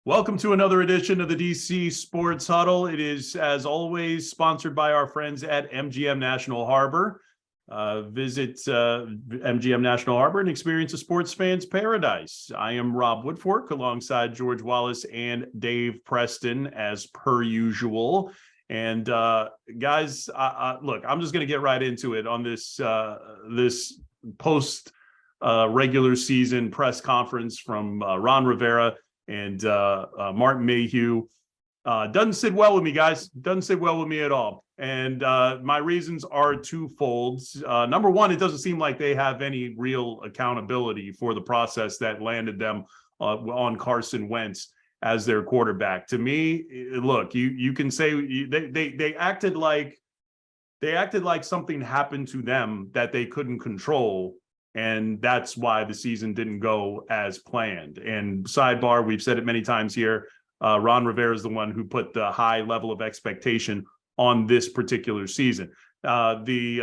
Welcome to another edition of the DC Sports Huddle. It is, as always, sponsored by our friends at MGM National Harbor. Visit MGM National Harbor and experience a sports fan's paradise. I am Rob Woodfork alongside George Wallace and Dave Preston, as per usual. And guys, look, I'm just going to get right into it on this this post regular season press conference from Ron Rivera and Martin Mayhew. Doesn't sit well with me, guys. Doesn't sit well with me at all. And my reasons are twofold. Number one, it doesn't seem like they have any real accountability for the process that landed them on Carson Wentz as their quarterback. To me, look, you can say they acted like something happened to them that they couldn't control. And that's why the season didn't go as planned. And sidebar, we've said it many times here, Ron Rivera is the one who put the high level of expectation on this particular season. The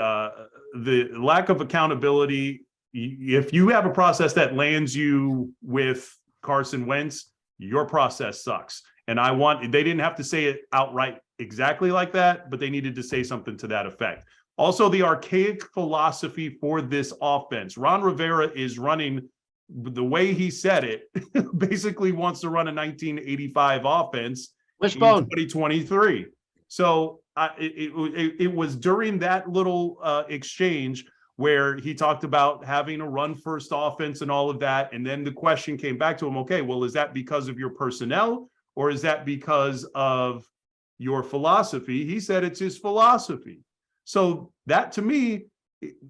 lack of accountability, if you have a process that lands you with Carson Wentz, your process sucks. And they didn't have to say it outright exactly like that, but they needed to say something to that effect. Also, the archaic philosophy for this offense. Ron Rivera is running, the way he said it, basically wants to run a 1985 offense in 2023. So it was during that little exchange where he talked about having a run-first offense and all of that. And then the question came back to him, okay, well, is that because of your personnel or is that because of your philosophy? He said it's his philosophy. So that, to me,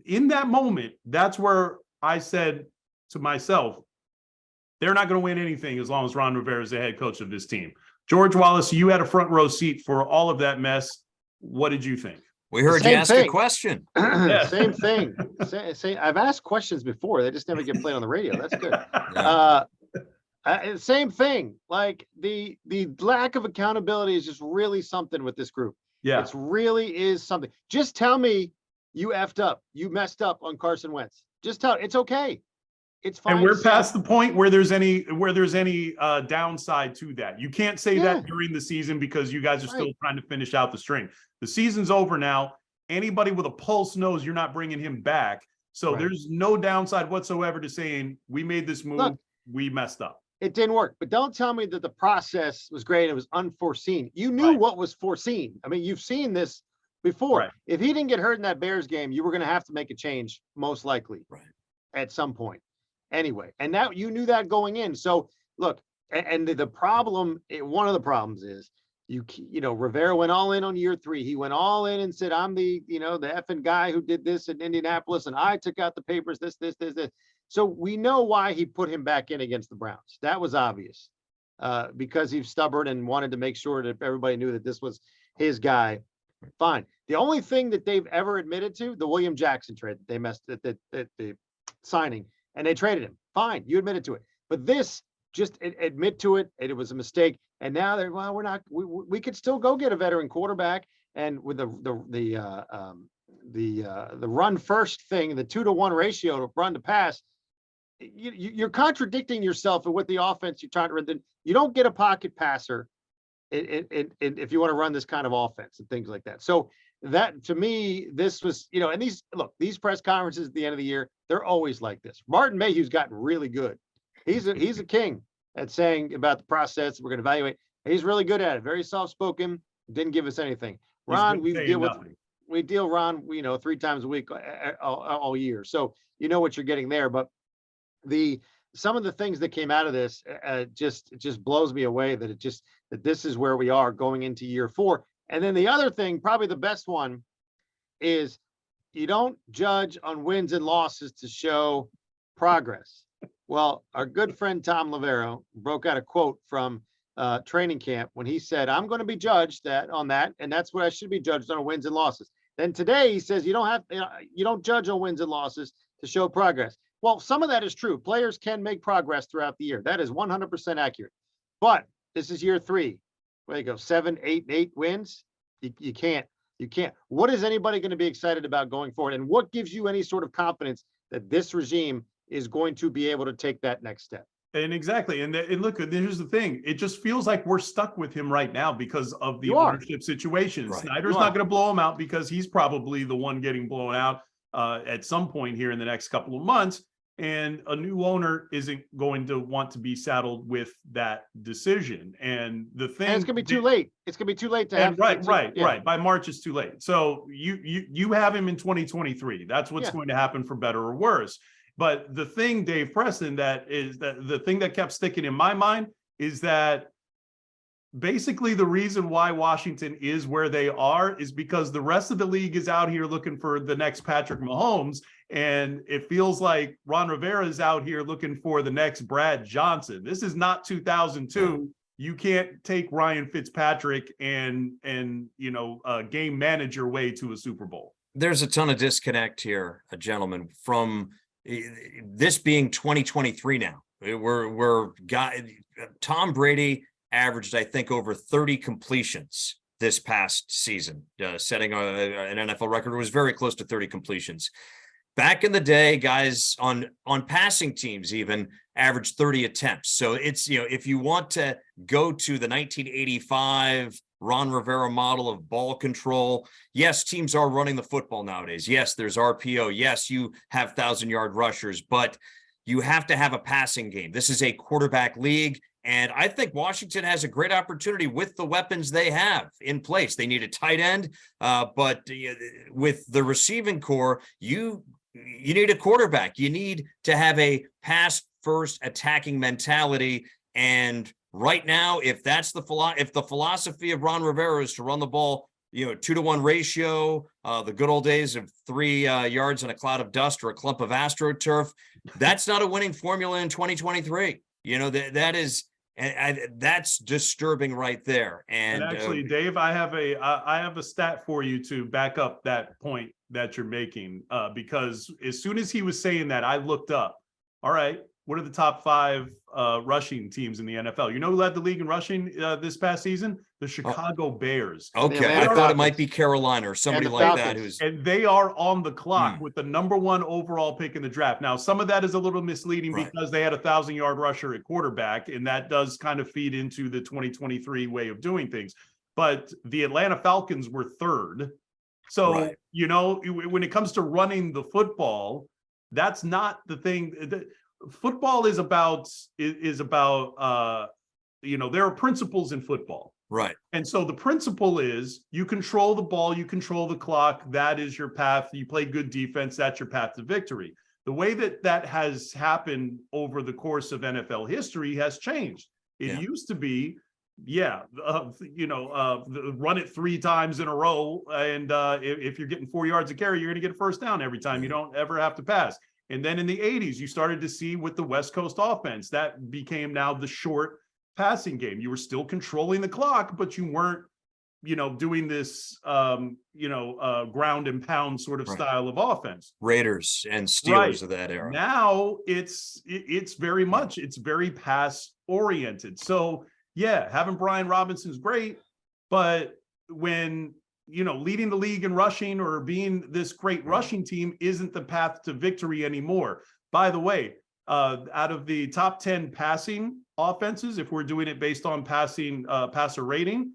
in that moment, that's where I said to myself, they're not going to win anything as long as Ron Rivera is the head coach of this team. George Wallace, you had a front row seat for all of that mess. What did you think? We heard you ask a question. Yeah. Same thing. I've asked questions before. They just never get played on the radio. That's good. Same thing. Like the lack of accountability is just really something with this group. Yeah, it really is something. Just tell me you effed up. You messed up on Carson Wentz. Just tell it's okay. It's fine. And we're past the point where there's any downside to that. You can't say that during the season because you guys are still trying to finish out the string. The season's over now. Anybody with a pulse knows you're not bringing him back. So there's no downside whatsoever to saying we made this move. Look, we messed up. It didn't work. But don't tell me that the process was great. It was unforeseen. You knew what was foreseen. I mean, you've seen this before. Right. If he didn't get hurt in that Bears game, you were going to have to make a change, most likely, at some point. Anyway, and now you knew that going in. So look, and the problem, one of the problems is you know, Rivera went all in on year 3. He went all in and said, I'm the effing guy who did this in Indianapolis, and I took out the papers, this. So we know why he put him back in against the Browns. That was obvious because he's stubborn and wanted to make sure that everybody knew that this was his guy. Fine. The only thing that they've ever admitted to, the William Jackson trade, that they messed at the signing, and they traded him. Fine, you admitted to it. But this, just admit to it, it was a mistake. And now they're, well, we're not. We could still go get a veteran quarterback, and with the run first thing, the 2-to-1 ratio to run to pass. You're contradicting yourself in what the offense you're trying to run. You don't get a pocket passer if you want to run this kind of offense and things like that. So that, to me, this was, and these press conferences at the end of the year, they're always like this. Martin Mayhew's gotten really good. He's a king at saying about the process. We're going to evaluate. He's really good at it. Very soft-spoken. Didn't give us anything. Ron, we deal Ron, 3 times a week all year. So you know what you're getting there. But some of the things that came out of this just blows me away that this is where we are going into year 4. And then the other thing, probably the best one, is you don't judge on wins and losses to show progress. Well, our good friend Tom Lavero broke out a quote from training camp when he said, I'm going to be judged on that, and that's what I should be judged on wins and losses. Then today he says you don't judge on wins and losses to show progress. Well, some of that is true. Players can make progress throughout the year. That is 100% accurate. But this is year 3. Where you go, 7, 8 wins. You can't. What is anybody going to be excited about going forward? And what gives you any sort of confidence that this regime is going to be able to take that next step? And exactly. And look, here's the thing. It just feels like we're stuck with him right now because of the You are. ownership situation. Right. Snyder's not going to blow him out because he's probably the one getting blown out at some point here in the next couple of months. And a new owner isn't going to want to be saddled with that decision. And the thing, And it's gonna be too late. It's gonna be too late to have. Right. By March, it's too late. So you have him in 2023. That's what's going to happen, for better or worse. But the thing, Dave Preston, the thing that kept sticking in my mind is that basically the reason why Washington is where they are is because the rest of the league is out here looking for the next Patrick Mahomes. And it feels like Ron Rivera is out here looking for the next Brad Johnson. This is not 2002. You can't take Ryan Fitzpatrick and game manage your way to a Super Bowl. There's a ton of disconnect here, gentlemen, from this being 2023 now. Tom Brady averaged, I think, over 30 completions this past season, setting an NFL record. It was very close to 30 completions. Back in the day, guys on passing teams even averaged 30 attempts. So it's, if you want to go to the 1985 Ron Rivera model of ball control, yes, teams are running the football nowadays. Yes, there's RPO. Yes, you have 1,000-yard rushers, but you have to have a passing game. This is a quarterback league. And I think Washington has a great opportunity with the weapons they have in place. They need a tight end, but with the receiving core, you need a quarterback. You need to have a pass-first attacking mentality. And right now, if that's the philosophy of Ron Rivera is to run the ball, 2-to-1 ratio, the good old days of 3 yards in a cloud of dust or a clump of AstroTurf, that's not a winning formula in 2023. That's disturbing right there. And actually, Dave, I have a stat for you to back up that point that you're making, because as soon as he was saying that, I looked up. All right, what are the top 5 rushing teams in the NFL? You know who led the league in rushing this past season? The Chicago Bears. Okay, I thought it might be Carolina or somebody like that. And they are on the clock with the #1 overall pick in the draft. Now, some of that is a little misleading because they had a 1,000-yard rusher at quarterback, and that does kind of feed into the 2023 way of doing things. But the Atlanta Falcons were 3rd. So, when it comes to running the football, that's not the thing. Football is about, there are principles in football. Right. And so the principle is you control the ball, you control the clock. That is your path. You play good defense. That's your path to victory. The way that has happened over the course of NFL history has changed. It used to be, run it 3 times in a row. And if you're getting 4 yards a carry, you're going to get a first down every time. You don't ever have to pass. And then in the 80s, you started to see with the West Coast offense, that became now the short passing game. You were still controlling the clock, but you weren't, doing this, ground and pound sort of style of offense. Raiders and Steelers of that era. Now it's very much, it's very pass oriented. So having Brian Robinson's great, but when, leading the league in rushing or being this great rushing team isn't the path to victory anymore. By the way, out of the top 10 passing offenses, if we're doing it based on passer rating,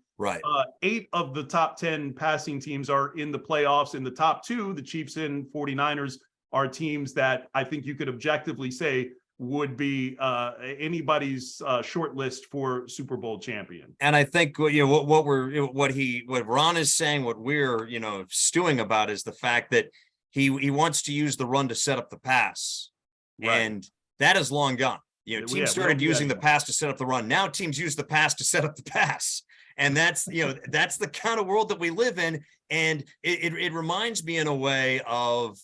8 of the top 10 passing teams are in the playoffs. In the top 2, the Chiefs and 49ers are teams that I think you could objectively say would be anybody's short list for Super Bowl champion. And I think what Ron is saying, what we're stewing about is the fact that he wants to use the run to set up the pass, and that is long gone. Teams started using the pass to set up the run. Now teams use the pass to set up the pass, and that's that's the kind of world that we live in. And it reminds me in a way of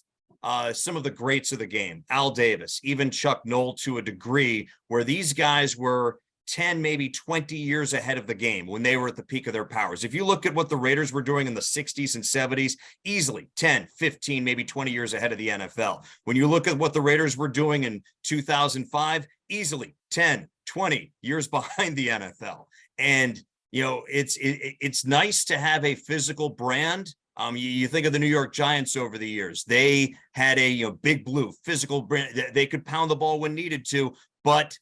some of the greats of the game, Al Davis, even Chuck Noll to a degree, where these guys were 10, maybe 20 years ahead of the game when they were at the peak of their powers. If you look at what the Raiders were doing in the 60s and 70s, easily 10, 15, maybe 20 years ahead of the NFL. When you look at what the Raiders were doing in 2005, easily 10, 20 years behind the NFL. And, it's nice to have a physical brand. You think of the New York Giants over the years. They had a big blue physical brand. They could pound the ball when needed to, but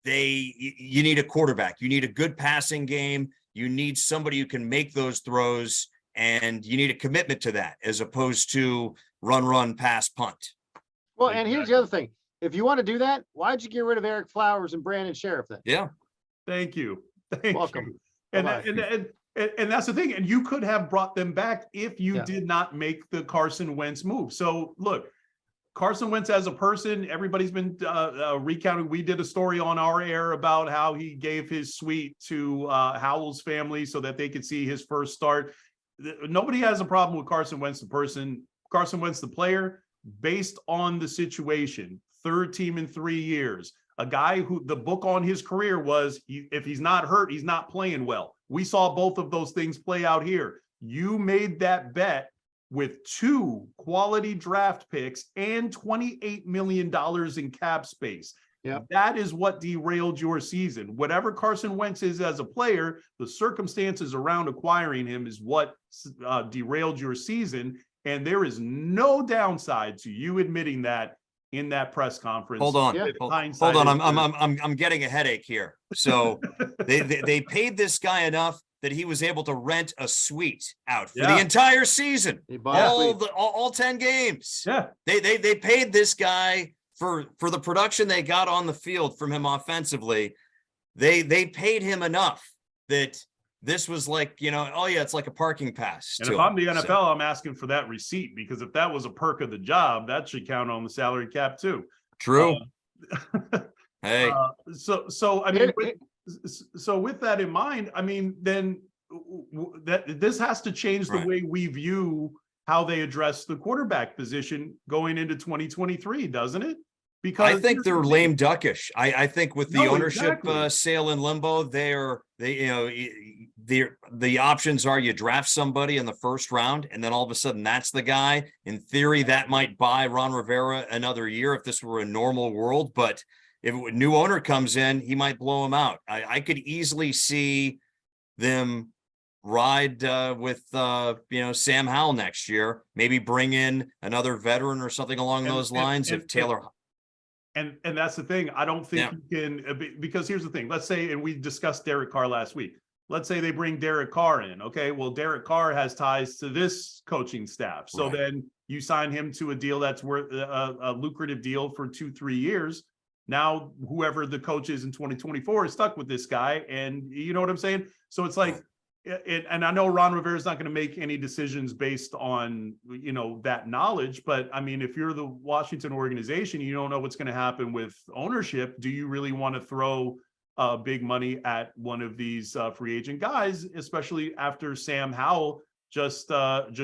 you need a quarterback. You need a good passing game. You need somebody who can make those throws, and you need a commitment to that as opposed to run, pass, punt. Well, and here's the other thing. If you want to do that, why'd you get rid of Eric Flowers and Brandon Sheriff then? Yeah. Thank you. Thank Welcome. you. And that's the thing. And you could have brought them back if you did not make the Carson Wentz move. So look, Carson Wentz as a person, everybody's been recounting. We did a story on our air about how he gave his suite to Howell's family so that they could see his first start. Nobody has a problem with Carson Wentz, the person. Carson Wentz, the player, based on the situation, third team in 3 years, a guy who the book on his career was, if he's not hurt, he's not playing well. We saw both of those things play out here. You made that bet with 2 quality draft picks and $28 million in cap space. Yep. That is what derailed your season. Whatever Carson Wentz is as a player, the circumstances around acquiring him is what derailed your season. And there is no downside to you admitting that in that press conference. Hold on. Yeah. Hold on. I'm getting a headache here. So they paid this guy enough that he was able to rent a suite out for the entire season. All 10 games. Yeah. They paid this guy for the production they got on the field from him offensively. They paid him enough that this was like, it's like a parking pass. And if I'm the NFL, I'm asking for that receipt, because if that was a perk of the job, that should count on the salary cap too. True. Hey. So I mean, with that in mind, I mean, then that this has to change the way we view how they address the quarterback position going into 2023, doesn't it? Because I think they're lame duckish. I think with the ownership sale in limbo, the options are you draft somebody in the first round, and then all of a sudden that's the guy. In theory, that might buy Ron Rivera another year if this were a normal world. But if a new owner comes in, he might blow him out. I could easily see them ride with Sam Howell next year. Maybe bring in another veteran or something along those lines. If Taylor. And that's the thing. I don't think you can, because here's the thing. Let's say, and we discussed Derek Carr last week. Let's say they bring Derek Carr in. Okay, well, Derek Carr has ties to this coaching staff. So then you sign him to a deal that's worth a lucrative deal for 2-3 years. Now, whoever the coach is in 2024 is stuck with this guy. And you know what I'm saying? So it's like, and I know Ron Rivera is not going to make any decisions based on, that knowledge. But I mean, if you're the Washington organization, you don't know what's going to happen with ownership. Do you really want to throw big money at one of these free agent guys, especially after Sam Howell just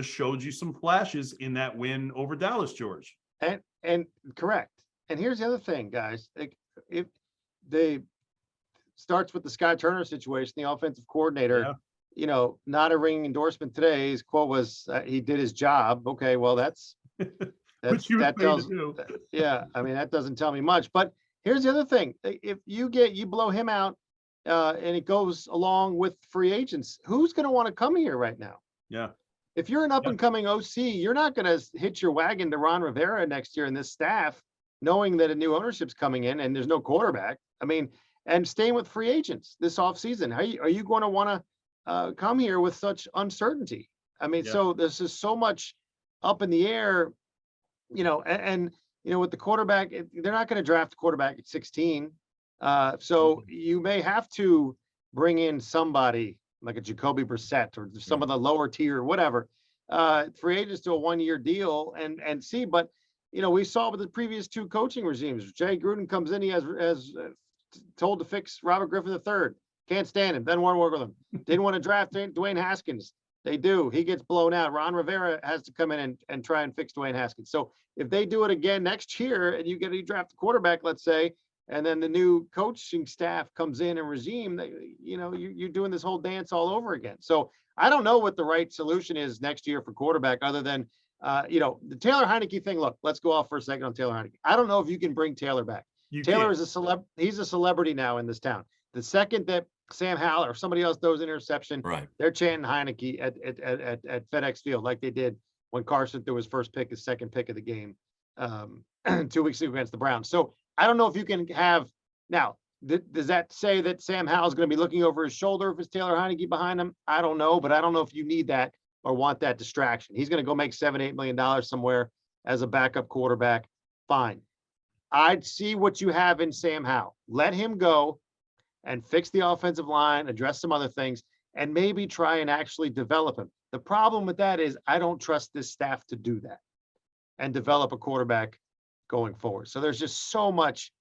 showed you some flashes in that win over Dallas, George? And correct. And here's the other thing, guys. If they starts with the Scott Turner situation, the offensive coordinator. Not a ringing endorsement today. His quote was, he did his job. Okay, well, that tells, I mean, that doesn't tell me much. But here's the other thing. If you blow him out and it goes along with free agents, who's going to want to come here right now? Yeah. If you're an up and coming OC, you're not going to hitch your wagon to Ron Rivera next year in this staff, knowing that a new ownership's coming in and there's no quarterback. I mean, and staying with free agents this offseason. Are you going to want to come here with such uncertainty? I mean, so this is so much up in the air, and with the quarterback, they're not going to draft a quarterback at 16. So you may have to bring in somebody like a Jacoby Brissett or some of the lower tier, whatever, free agents to a 1-year deal and see. But, we saw with the previous 2 coaching regimes, Jay Gruden comes in, he has told to fix Robert Griffin III. Can't stand him. Doesn't want to work with him. Didn't want to draft Dwayne Haskins. They do. He gets blown out. Ron Rivera has to come in and try and fix Dwayne Haskins. So if they do it again next year and you draft a quarterback, let's say, and then the new coaching staff comes in and regime, you're doing this whole dance all over again. So I don't know what the right solution is next year for quarterback other than, the Taylor Heineke thing. Look, let's go off for a second on Taylor Heineke. I don't know if you can bring Taylor back. Taylor is he's a celebrity now in this town. The second that Sam Howell or somebody else throws an interception, they're chanting Heineke at FedEx Field like they did when Carson threw his second pick of the game 2 weeks ago against the Browns. So I don't know if you can have now. Does that say that Sam Howell's going to be looking over his shoulder if it's Taylor Heineke behind him? I don't know, but I don't know if you need that or want that distraction. He's going to go make $7-8 million somewhere as a backup quarterback. Fine. I'd see what you have in Sam Howell. Let him go and fix the offensive line, address some other things, and maybe try and actually develop him. The problem with that is I don't trust this staff to do that and develop a quarterback going forward. So there's just so much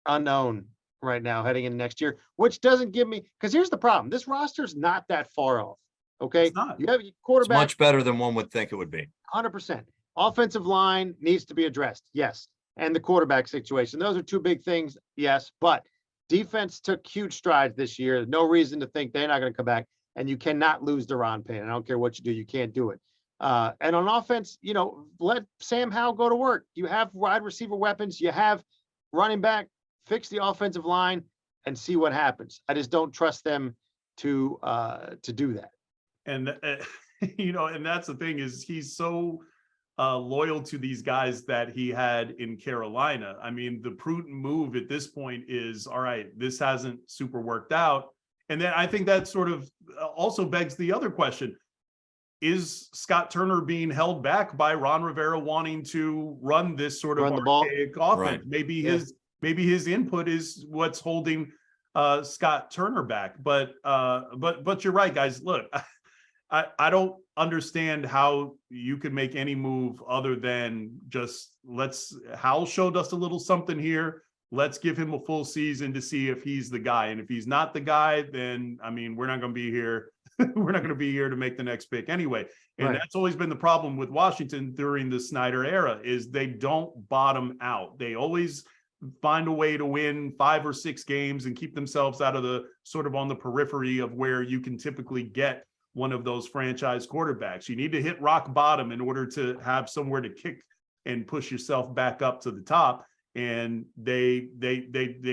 unknown right now heading into next year, which doesn't give me, because here's the problem. This roster's not that far off. Okay. It's not. You have your It's quarterback much better than one would think it would be. 100%. Offensive line needs to be addressed. Yes. And the quarterback situation. Those are two big things. Yes. But defense took huge strides this year. No reason to think they're not going to come back. And you cannot lose Deron Payne. I don't care what you do. You can't do it. And on offense, let Sam Howell go to work. You have wide receiver weapons. You have running back. Fix the offensive line and see what happens. I just don't trust them to do that. And and that's the thing is he's so loyal to these guys that he had in Carolina. I mean, the prudent move at this point is, all right, this hasn't super worked out. And then I think that sort of also begs the other question. Is Scott Turner being held back by Ron Rivera wanting to run this sort of archaic offense? Right. Maybe his input is what's holding Scott Turner back. But you're right, guys. Look, I don't understand how you could make any move other than just Howell showed us a little something here. Let's give him a full season to see if he's the guy. And if he's not the guy, then I mean, we're not going to be here. We're not going to be here to make the next pick anyway. And Right. That's always been the problem with Washington during the Snyder era is they don't bottom out. They always find a way to win 5 or 6 games and keep themselves out of the sort of on the periphery of where you can typically get one of those franchise quarterbacks. You need to hit rock bottom in order to have somewhere to kick and push yourself back up to the top. And they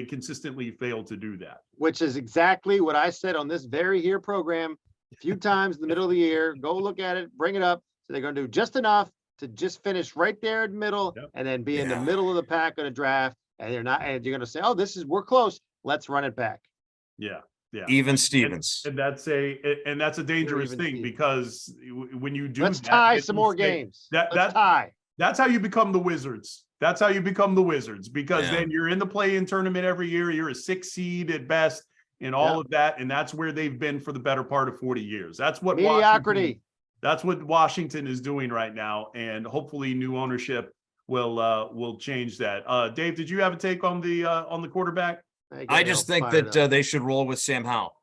consistently fail to do that. Which is exactly what I said on this very here program a few times in the middle of the year. Go look at it, bring it up. So they're going to do just enough to just finish right there in the middle. Yep. And then be in the Yeah. middle of the pack in a draft. And you're going to say, oh, we're close. Let's run it back. Yeah. Even Stevens. And that's a dangerous even thing Stevens. because when you do Let's that, tie it some will more stay- games. That's how you become the Wizards. That's how you become the Wizards because Yeah. then you're in the play-in tournament every year. You're a 6 seed at best and all of that. And that's where they've been for the better part of 40 years. That's what Mediocrity. That's what Washington is doing right now. And hopefully new ownership will change that. Dave, did you have a take on the quarterback? I just think that they should roll with Sam Howell.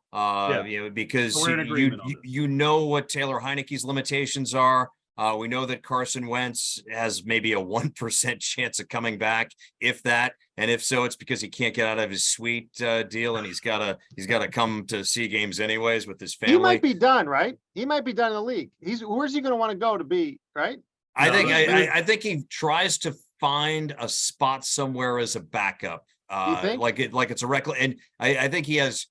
Because So we're in agreement on this. you know what Taylor Heineke's limitations are. We know that Carson Wentz has maybe a 1% chance of coming back, if that, and if so, it's because he can't get out of his suite deal, and he's got to come to see games anyways with his family. He might be done, right? He might be done in the league. Where's he going to want to go to be, right? I think he tries to find a spot somewhere as a backup, You think? like it's a reckless, and I think he has.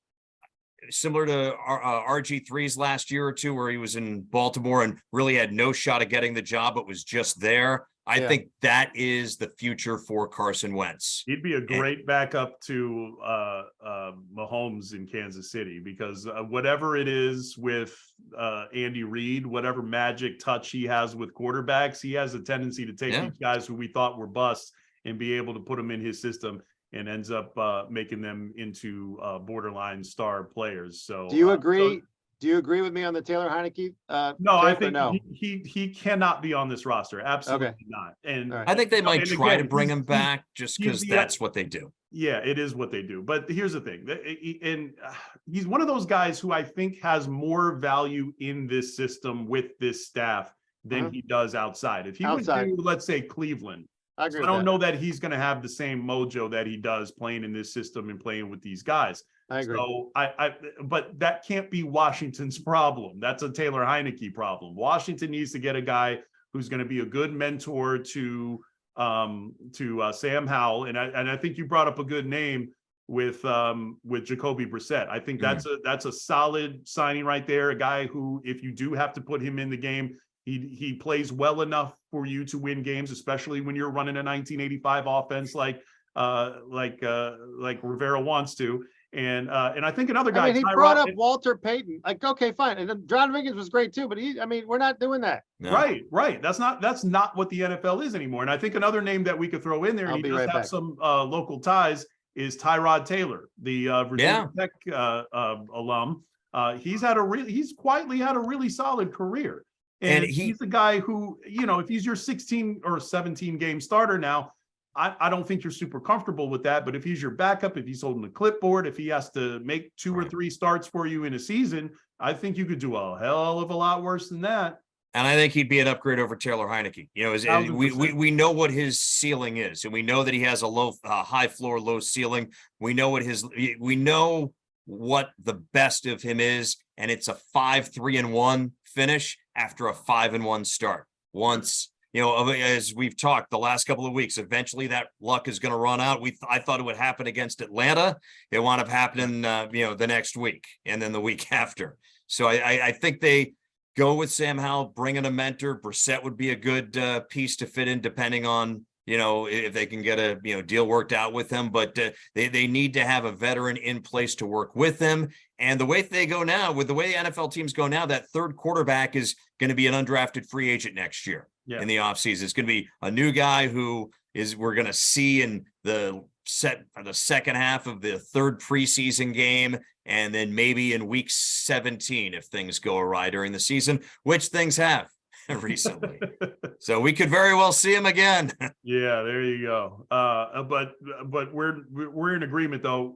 Similar to RG3's last year or two, where he was in Baltimore and really had no shot of getting the job, but was just there. I think that is the future for Carson Wentz. He'd be a great backup to Mahomes in Kansas City because whatever it is with Andy Reid, whatever magic touch he has with quarterbacks, he has a tendency to take these guys who we thought were busts and be able to put them in his system. And ends up making them into borderline star players. So, do you agree? Do you agree with me on the Taylor Heineke? No, I think he cannot be on this roster. Absolutely not. And I think they might try to bring him back just because the that's what they do. Yeah, it is what they do. But here's the thing, and he's one of those guys who I think has more value in this system with this staff than he does outside. If he would do, let's say, Cleveland. I don't know that he's going to have the same mojo that he does playing in this system and playing with these guys. I agree. So but that can't be Washington's problem. That's a Taylor Heineke problem. Washington needs to get a guy who's going to be a good mentor to Sam Howell. And I think you brought up a good name with Jacoby Brissett. I think that's a solid signing right there. A guy who, if you do have to put him in the game, he plays well enough for you to win games, especially when you're running a 1985 offense like like Rivera wants to. And I think another guy, I mean, he brought up Walter Payton. Like, okay, fine. And then John Riggins was great too, but we're not doing that. No. Right. That's not what the NFL is anymore. And I think another name that we could throw in there, and he does have some local ties, is Tyrod Taylor, the Virginia Tech alum. He's quietly had a really solid career. And he's the guy who, if he's your 16 or 17 game starter now, I don't think you're super comfortable with that. But if he's your backup, if he's holding the clipboard, if he has to make 2 or 3 starts for you in a season, I think you could do a hell of a lot worse than that. And I think he'd be an upgrade over Taylor Heineke. We know what his ceiling is, and we know that he has a high floor, low ceiling. We know what the best of him is, and it's a 5-3-1 finish after a 5-1 start. Once, as we've talked the last couple of weeks, eventually that luck is going to run out. I thought it would happen against Atlanta. It wound up happening, the next week and then the week after. So I think they go with Sam Howell, bring in a mentor. Brissett would be a good piece to fit in, depending on, if they can get a deal worked out with him. But they need to have a veteran in place to work with him. And the way they go now, with the way NFL teams go now, that third quarterback is going to be an undrafted free agent next year in the offseason. It's going to be a new guy who we're going to see in the second half of the third preseason game, and then maybe in week 17 if things go awry during the season, which things have recently. So we could very well see him again. Yeah, there you go. But we're in agreement though.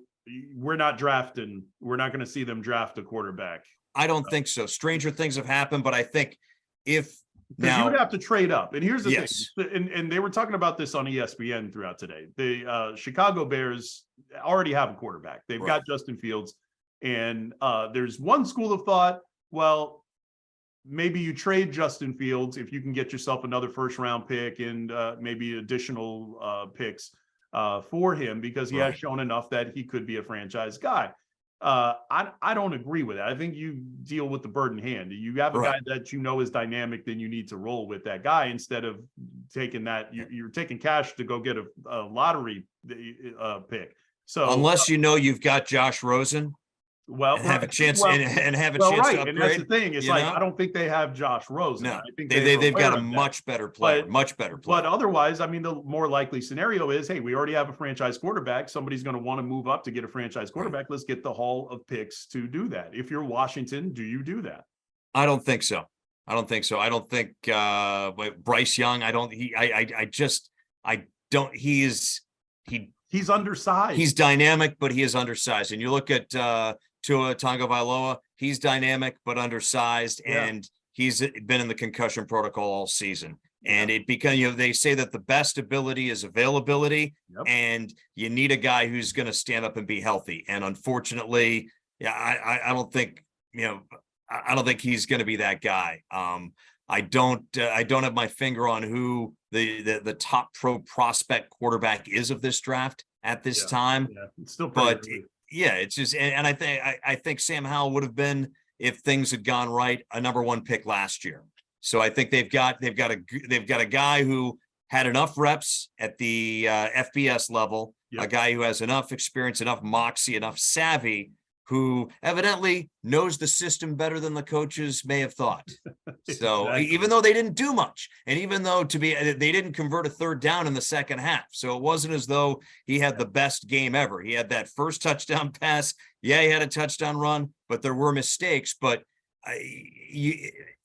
We're not drafting. We're not going to see them draft a quarterback. I don't think so. Stranger things have happened, but I think now you would have to trade up. And here's the thing. And they were talking about this on ESPN throughout today. The Chicago Bears already have a quarterback. They've got Justin Fields. And there's one school of thought, well, maybe you trade Justin Fields if you can get yourself another first-round pick and maybe additional picks for him, because he has shown enough that he could be a franchise guy. I don't agree with that. I think you deal with the bird in hand. You have a guy that is dynamic, then you need to roll with that guy instead of taking that. You're taking cash to go get a lottery pick. So unless you've got Josh Rosen. Well, have a chance and have a chance to upgrade. And that's the thing. It's I don't think they have Josh Rosen. No, I think they've got a much better player. But otherwise, the more likely scenario is, hey, we already have a franchise quarterback. Somebody's going to want to move up to get a franchise quarterback. Let's get the haul of picks to do that. If you're Washington, do you do that? I don't think so. I don't think Bryce Young. He's undersized. He's dynamic, but he is undersized. And you look at Tua Tagovailoa, he's dynamic but undersized, and he's been in the concussion protocol all season. And it becomes, they say that the best ability is availability, and you need a guy who's going to stand up and be healthy. And unfortunately, I don't think he's going to be that guy. I don't have my finger on who the top pro prospect quarterback is of this draft at this time. Yeah, it's still it's just, and I think Sam Howell would have been, if things had gone right, a number 1 pick last year. So I think they've got a guy who had enough reps at the FBS level, a guy who has enough experience, enough moxie, enough savvy, who evidently knows the system better than the coaches may have thought. So even though they didn't do much, and even though they didn't convert a third down in the second half. So it wasn't as though he had the best game ever. He had that first touchdown pass. Yeah, he had a touchdown run, but there were mistakes. But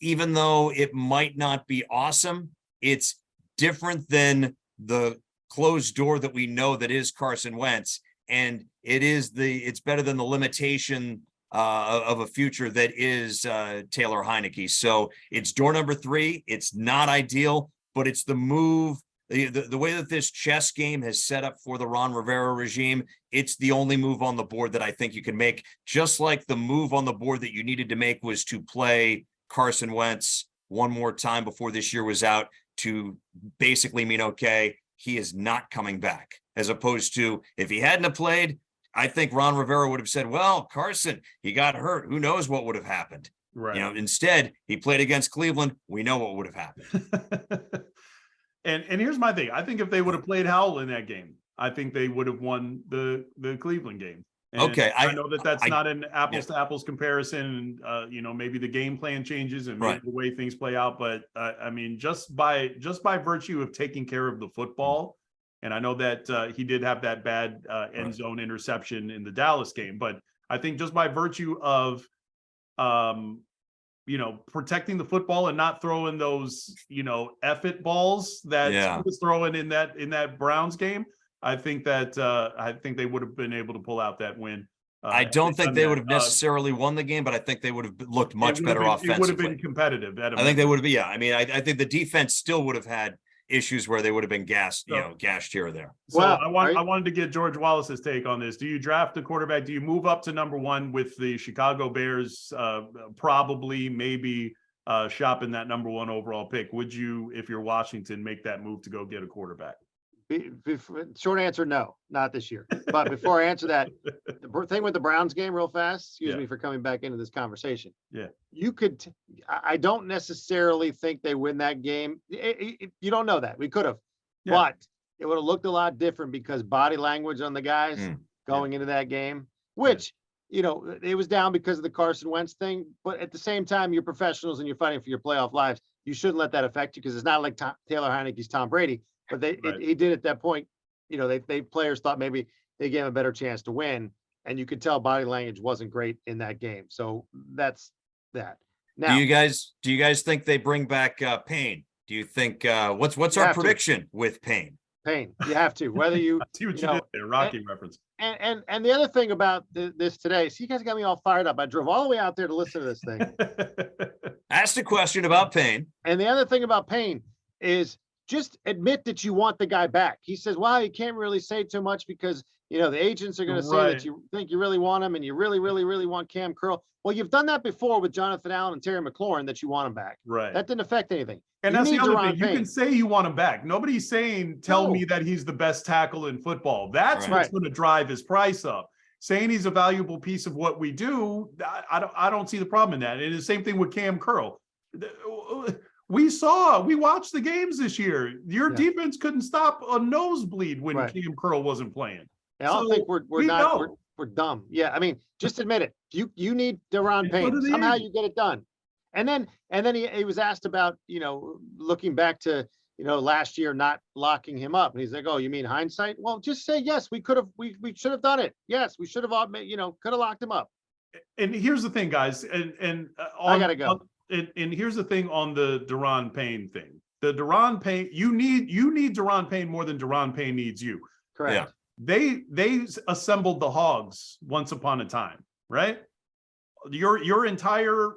even though it might not be awesome, it's different than the closed door that we know that is Carson Wentz. And it's better than the limitation of a future that is Taylor Heineke. So it's door number 3. It's not ideal, but it's the move. The way that this chess game has set up for the Ron Rivera regime, it's the only move on the board that I think you can make. Just like the move on the board that you needed to make was to play Carson Wentz one more time before this year was out, to basically mean, okay, he is not coming back. As opposed to, if he hadn't have played, I think Ron Rivera would have said, well, Carson, he got hurt. Who knows what would have happened? Right. Instead, he played against Cleveland. We know what would have happened. And here's my thing. I think if they would have played Howell in that game, I think they would have won the Cleveland game. And Okay, I know that that's I- not an apples to apples comparison. And, maybe the game plan changes and maybe Right. the way things play out. But I mean, just by virtue of taking care of the football, and I know that he did have that bad end zone interception in the Dallas game, but I think just by virtue of protecting the football and not throwing those, F it balls that he was throwing in that Browns game. I think they would have been able to pull out that win. I don't think they would have necessarily won the game, but I think they would have looked much better offensively. It would have been competitive. I think they would have been. Yeah, I mean, I think the defense still would have had issues where they would have been gashed here or there. So I wanted to get George Wallace's take on this. Do you draft a quarterback? Do you move up to number one with the Chicago Bears? Probably, maybe shopping that number one overall pick. Would you, if you're Washington, make that move to go get a quarterback? Short answer, no, not this year. But before I answer that, the thing with the Browns game real fast, excuse me for coming back into this conversation. Yeah. I don't necessarily think they win that game. You don't know that. We could have, but it would have looked a lot different because body language on the guys going into that game, which, it was down because of the Carson Wentz thing. But at the same time, you're professionals and you're fighting for your playoff lives. You shouldn't let that affect you because it's not like Taylor Heineke's Tom Brady. But he did at that point, they players thought maybe they gave him a better chance to win. And you could tell body language wasn't great in that game. So that's that. Now, do you guys think they bring back Payne? Do you think what's our prediction with Payne? Payne, you have to, whether you I see what you did there, Rocky reference. And the other thing about this today, so you guys got me all fired up. I drove all the way out there to listen to this thing. Asked a question about Payne. And the other thing about Payne is just admit that you want the guy back. He says, well, you can't really say too much because, the agents are going to say that you think you really want him and you really, really, really want Cam Curl. Well, you've done that before with Jonathan Allen and Terry McLaurin that you want him back. Right. That didn't affect anything. And that's the other thing. You can say you want him back. Nobody's saying, tell me that he's the best tackle in football. That's what's going to drive his price up. Saying he's a valuable piece of what we do, I don't see the problem in that. And the same thing with Cam Curl. We watched the games this year. Your defense couldn't stop a nosebleed when Cam Curl wasn't playing. I don't think we're dumb. Yeah, I mean, just admit it. You need Daron Payne. Somehow you get it done. And then he was asked about, looking back to, last year not locking him up. And he's like, oh, you mean hindsight? Well, just say yes, we should have done it. Yes, we should have could have locked him up. And here's the thing, guys, and I gotta go. And here's the thing on the Daron Payne thing. The Daron Payne, you need Daron Payne more than Daron Payne needs you. Correct. Yeah. They assembled the Hogs once upon a time, right? Your entire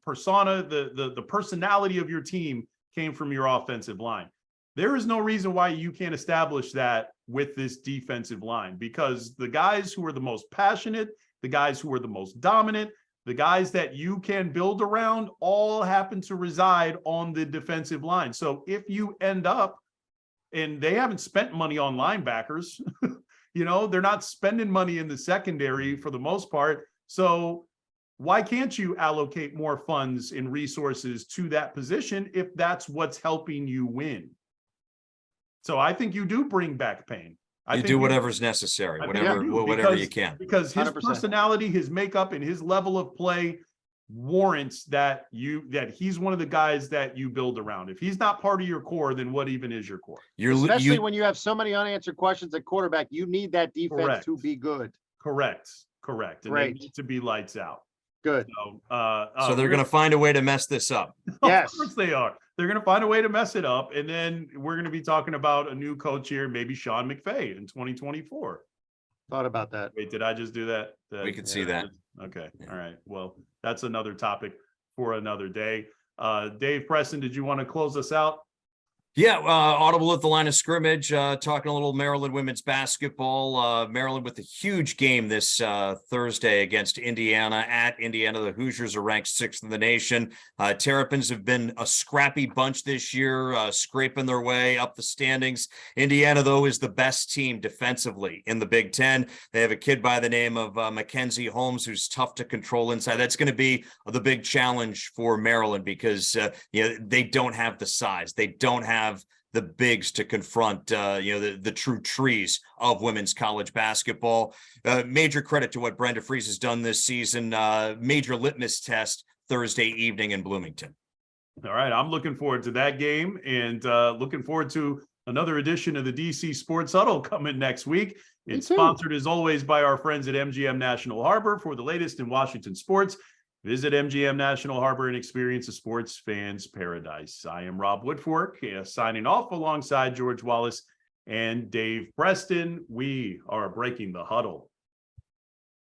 persona, the personality of your team came from your offensive line. There is no reason why you can't establish that with this defensive line, because the guys who are the most passionate, the guys who are the most dominant, the guys that you can build around all happen to reside on the defensive line. So if you end up, and they haven't spent money on linebackers, they're not spending money in the secondary for the most part. So why can't you allocate more funds and resources to that position if that's what's helping you win? So I think you do bring back Payne. You do whatever's necessary, whatever you can. Because his 100%. Personality, his makeup, and his level of play warrants that he's one of the guys that you build around. If he's not part of your core, then what even is your core? Especially when you have so many unanswered questions at quarterback, you need that defense to be good. Correct. And they need to be lights out. Good. So they're going to find a way to mess this up. Yes. Of course they are. They're going to find a way to mess it up. And then we're going to be talking about a new coach here, maybe Sean McVay in 2024. Thought about that. Wait, did I just do that? We could see that. Okay. All right. Well, that's another topic for another day. Dave Preston, did you want to close us out? Yeah, audible at the line of scrimmage, talking a little Maryland women's basketball. Maryland with a huge game this Thursday against Indiana at Indiana. The Hoosiers are ranked 6th in the nation. Terrapins have been a scrappy bunch this year, scraping their way up the standings. Indiana, though, is the best team defensively in the Big Ten. They have a kid by the name of Mackenzie Holmes, who's tough to control inside. That's going to be the big challenge for Maryland because they don't have the size. They don't have the bigs to confront, the true trees of women's college basketball. Major credit to what Brenda Frese has done this season. Major litmus test Thursday evening in Bloomington. All right, I'm looking forward to that game, and looking forward to another edition of the DC Sports Huddle coming next week. It's sponsored as always by our friends at MGM National Harbor. For the latest in Washington sports, visit MGM National Harbor and experience a sports fan's paradise. I am Rob Woodfork, signing off alongside George Wallace and Dave Preston. We are breaking the huddle.